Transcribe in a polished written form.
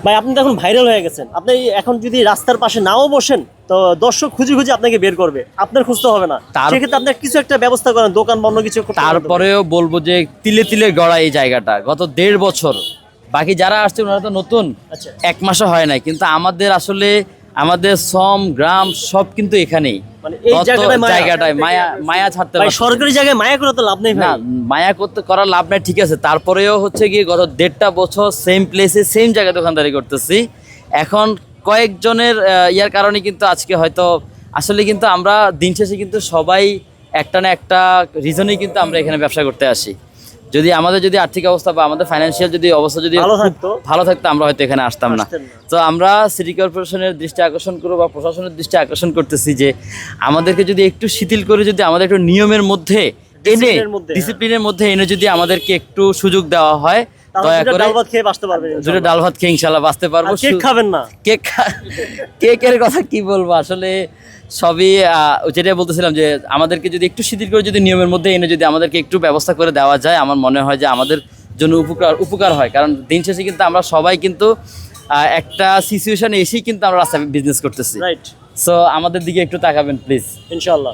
ভাই আপনি তো এখন ভাইরাল হয়ে গেছেন, আপনি এখন যদি রাস্তার পাশে নাও বসেন তো দর্শক খুঁজে খুঁজে আপনাকে বের করবে, আপনার খুঁজতে হবে না। সেক্ষেত্রে আপনার কিছু একটা ব্যবস্থা করেন, দোকান বন্ধ কিছু করতে পারেন। তারপরেও বলবো যে তিলে তিলে গড়া এই জায়গাটা গত 1.5 বছর। বাকি যারা আসছে ওনারা তো নতুন, আচ্ছা। 1 মাসও হয় নাই, কিন্তু আমাদের আসলে আমাদের শ্রম গ্রাম সব কিন্তু এখানেই। মানে এই গত জায়গাটায় মায়া মায়া ছাড়তে ভাই পারছি না। সরকারি জায়গায় মায়া করে তো লাভ নেই না, ভাই। মায়া করতে করার লাভ নাই, ঠিক আছে। তারপরেও হচ্ছে গিয়ে গত 1.5 বছর সেম প্লেসে সেম জায়গায় দোকানদারি করতেছি। এখন কয়েকজনের ইয়ার কারণে কিন্তু আজকে হয়তো আসলে কিন্তু আমরা দিন শেষে কিন্তু সবাই একটা না একটা রিজনেই কিন্তু আমরা এখানে ব্যবসা করতে আসি। যদি আমাদের যদি আর্থিক অবস্থা বা আমাদের ফাইন্যান্সিয়াল যদি অবস্থা যদি ভালো খুব থাকতো। ভালো থাকতো আমরা হয়তো এখানে আসতাম না। আসতেন না। তো আমরা সিটি কর্পোরেশনের দৃষ্টি আকর্ষণ করবো বা প্রশাসনের দৃষ্টি আকর্ষণ করতেছি যে আমাদেরকে যদি একটু শিথিল করে যদি আমাদের একটু নিয়মের মধ্যে এনে ডিসিপ্লিনের মধ্যে, ডিসিপ্লিনের মধ্যে এনে যদি আমাদেরকে একটু সুযোগ দেওয়া হয়, তাহলে দয়া দুটো করে ডাল ভাত খেয়ে বাঁচতে পারবেন দুটো ইনশাআল্লাহ। ডাল ভাত খেয়ে ইনশাল্লাহ বাঁচতে পারবো। আর কেক খাবেন না। কেকের কথা কি বলবো, আসলে সবই যেটা বলতেছিলাম যে আমাদেরকে যদি একটু শিথিল করে যদি নিয়মের মধ্যে এনে যদি আমাদেরকে একটু ব্যবস্থা করে দেওয়া যায়, আমার মনে হয় যে আমাদের জন্য উপকার হয়। কারণ দিন শেষে কিন্তু আমরা সবাই কিন্তু একটা সিচুয়েশনে এসেই কিন্তু আমরা রাস্তায় বিজনেস করতেছি। রাইট। সো আমাদের দিকে একটু তাকাবেন প্লিজ। ইনশাআল্লাহ।